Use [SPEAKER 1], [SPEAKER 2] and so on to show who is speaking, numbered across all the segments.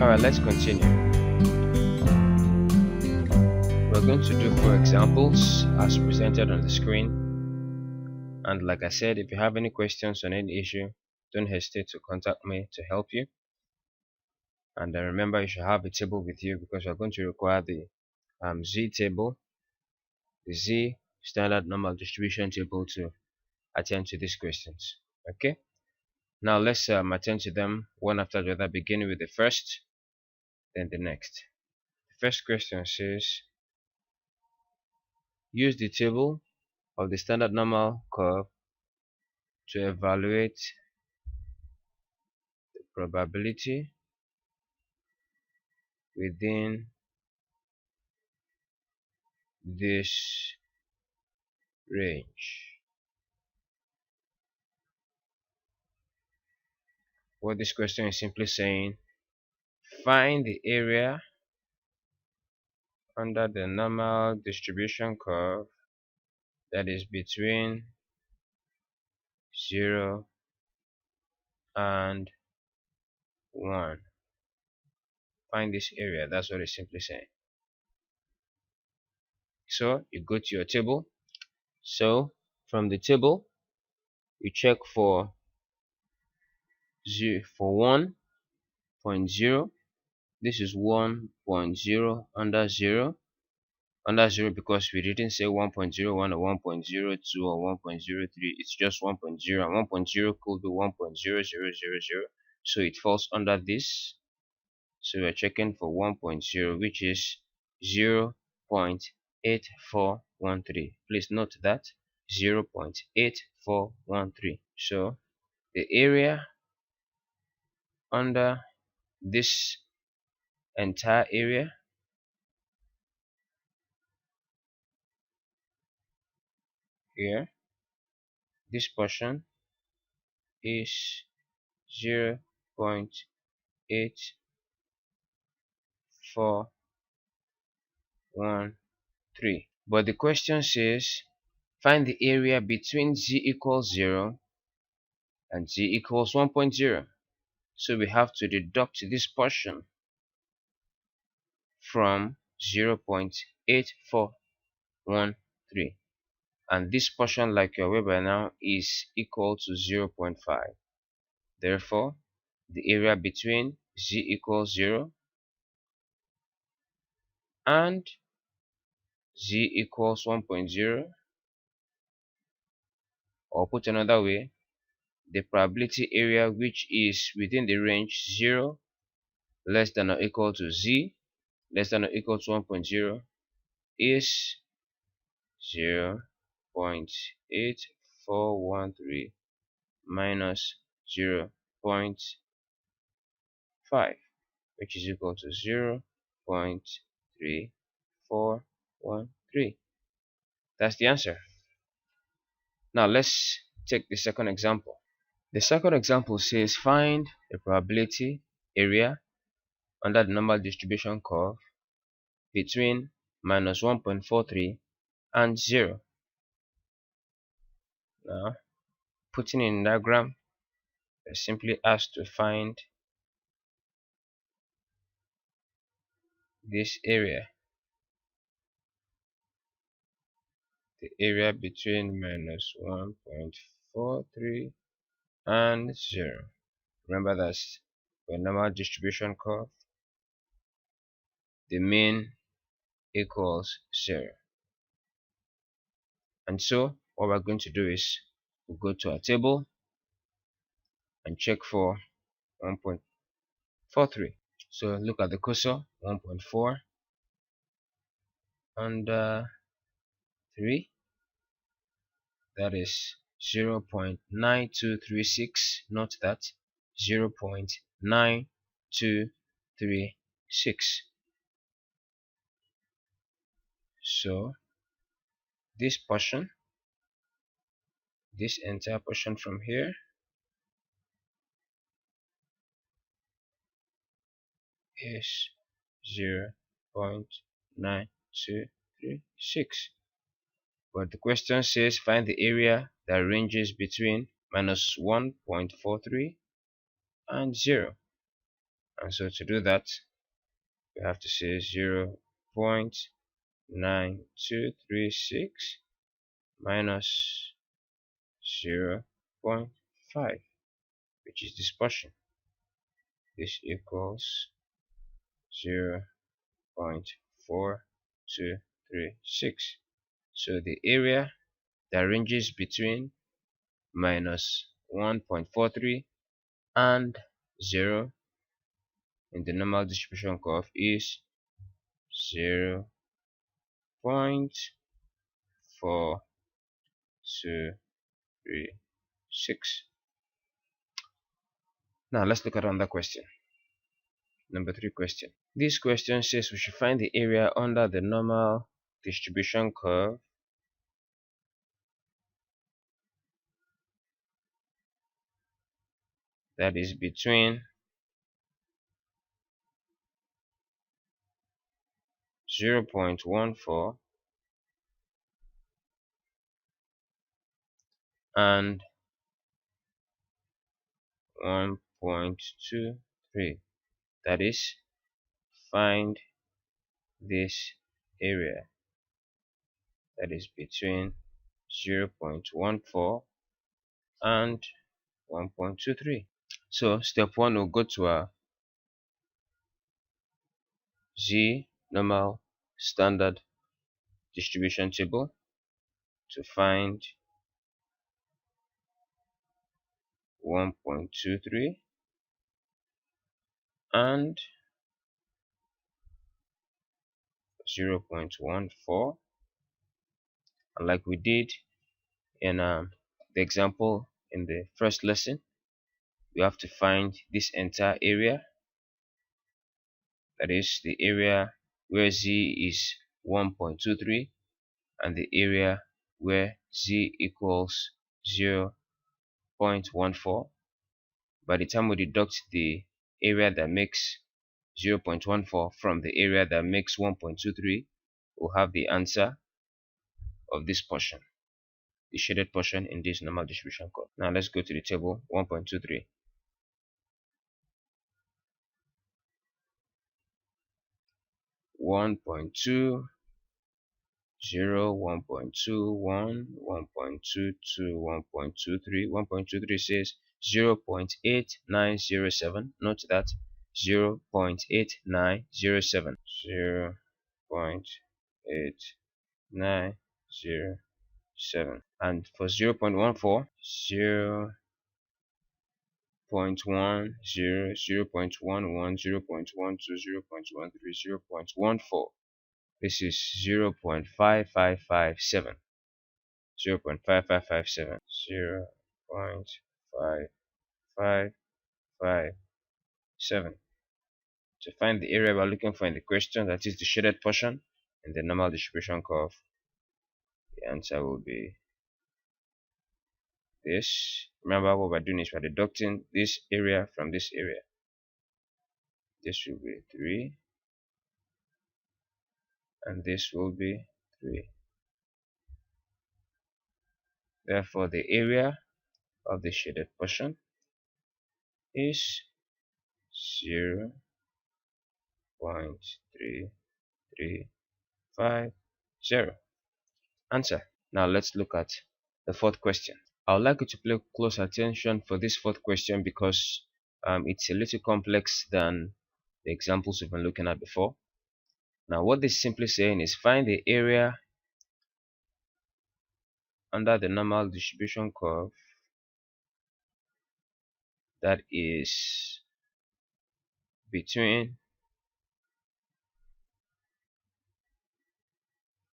[SPEAKER 1] Alright, let's continue. We're going to do 4 examples as presented on the screen. And like I said, if you have any questions on any issue, don't hesitate to contact me to help you. And remember, you should have a table with you because we're going to require the Z table, the Z standard normal distribution table to attend to these questions. Okay, now let's attend to them one after the other, beginning with the first, then the next. The first question says, use the table of the standard normal curve to evaluate the probability within this range. What this question is simply saying, find the area under the normal distribution curve that is between 0 and 1. Find this area. That's what it's simply saying. So you go to your table. So from the table, you check for 1.0. This is 1.0 under 0. Under 0 because we didn't say 1.01 or 1.02 or 1.03. It's just 1.0. And 1.0 could be 1.0000. So it falls under this. So we're checking for 1.0, which is 0.8413. Please note that 0.8413. So the area under this entire area here, this portion is 0.8413. But the question says, find the area between z equals 0 and z equals 1.0. So we have to deduct this portion from 0.8413. And this portion, like you're aware by now, is equal to 0.5. Therefore, the area between z equals 0 and z equals 1.0, or put another way, the probability area which is within the range 0 less than or equal to z less than or equal to 1.0 is 0.8413 minus 0.5, which is equal to 0.3413. That's the answer. Now let's take the second example. The second example says, find the probability area under the normal distribution curve between minus 1.43 and 0. Now, putting in a diagram, we're simply asked to find this area, the area between minus 1.43 and 0. Remember that's for normal distribution curve, the mean equals 0. And so what we're going to do is we'll go to our table and check for 1.43. So look at the cursor, 1.4 under 3, that is 0.9236. Note that 0.9236. So this portion, this entire portion from here is 0.9236. But the question says find the area that ranges between minus 1.43 and 0. And so to do that, we have to say 0.9236 minus 0.5, which is this portion. This equals 0.4236. So the area that ranges between minus 1.43 and 0 in the normal distribution curve is 0.4236. Now let's look at another question. Number 3 question. This question says we should find the area under the normal distribution curve that is between 0.14 and 1.23. That is, find this area that is between 0.14 and 1.23. So step 1 will go to our Z normal standard distribution table to find 1.23 and 0.14, and like we did in the example in the first lesson, we have to find this entire area, that is the area where Z is 1.23 and the area where Z equals 0.14. By the time we deduct the area that makes 0.14 from the area that makes 1.23, we'll have the answer of this portion, the shaded portion in this normal distribution curve. Now let's go to the table. 1.23. 1.20, 1.21, 1.22, 1.23. 1.23 says 0.8907. Note that 0.8907. 0.8907. And for 0.14, 0.10, 0.11, 0.12, 0.13, 0.14. This is 0.5557. 0.5557. 0.5557. To find the area we're looking for in the question, that is the shaded portion in the normal distribution curve, the answer will be this. Remember, what we're doing is we're deducting this area from this area. This will be 3 and this will be 3. Therefore, the area of the shaded portion is 0.3350. Answer. Now let's look at the fourth question. I would like you to pay close attention for this fourth question because it's a little complex than the examples we've been looking at before. Now what this is simply saying is find the area under the normal distribution curve that is between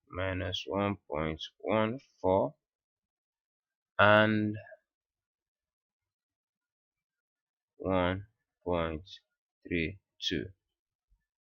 [SPEAKER 1] minus 1.14 and 1.32.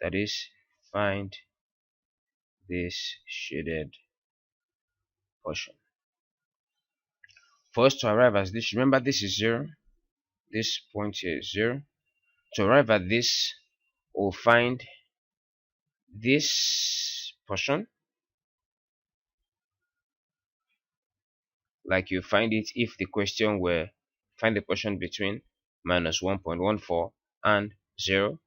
[SPEAKER 1] That is, find this shaded portion. For us to arrive at this, remember this is 0, this point here is 0. To arrive at this, we'll find this portion like you find it if the question were find the portion between minus 1.14 and 0.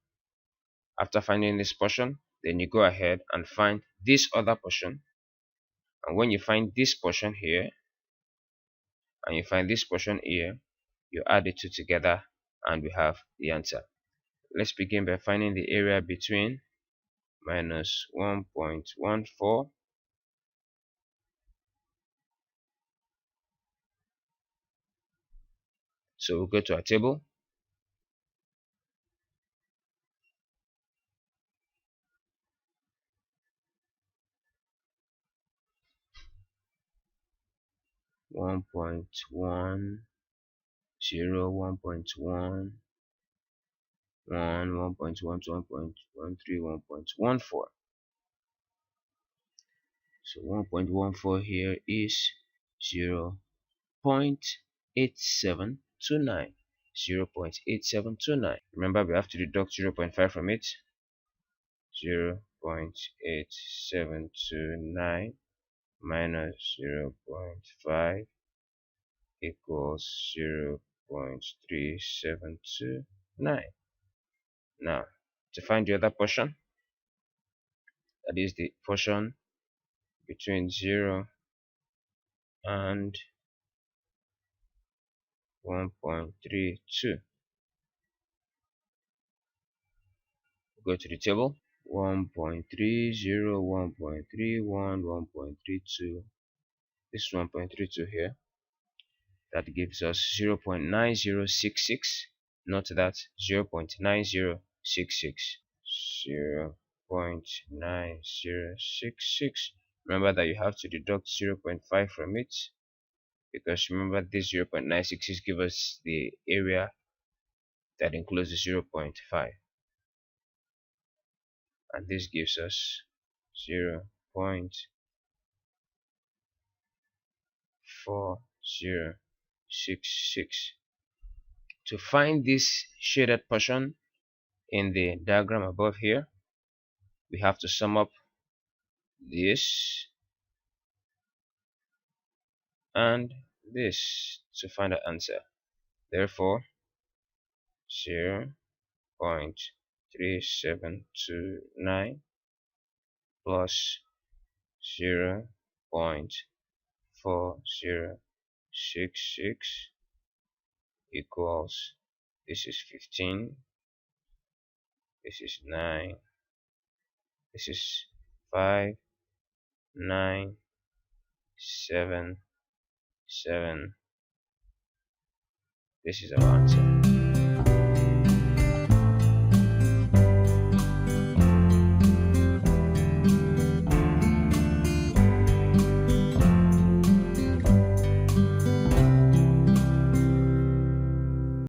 [SPEAKER 1] After finding this portion, then you go ahead and find this other portion. And when you find this portion here and you find this portion here, you add the two together and we have the answer. Let's begin by finding the area between minus 1.14. So we'll go to our table. One point 1.1 1.1 to 1.13 1.14. So 1.14 here is 0.8729. 0.8729. Remember, we have to deduct 0.5 from it. 0.8729 minus 0.5 equals 0.3729. Now, to find the other portion, that is the portion between 0 and 1.32. Go to the table. 1.30, 1.31, 1.32. This 1.32 here. That gives us 0.9066. Note that 0.9066. 0.9066. Remember that you have to deduct 0.5 from it, because remember this 0.966 gives us the area that includes the 0.5, and this gives us 0.4066. To find this shaded portion in the diagram above here, we have to sum up this and this to find the answer. Therefore, 0.3729 plus 0.4066 equals, this is 15, this is 9, this is 5, 9, 7, 7. This is our answer.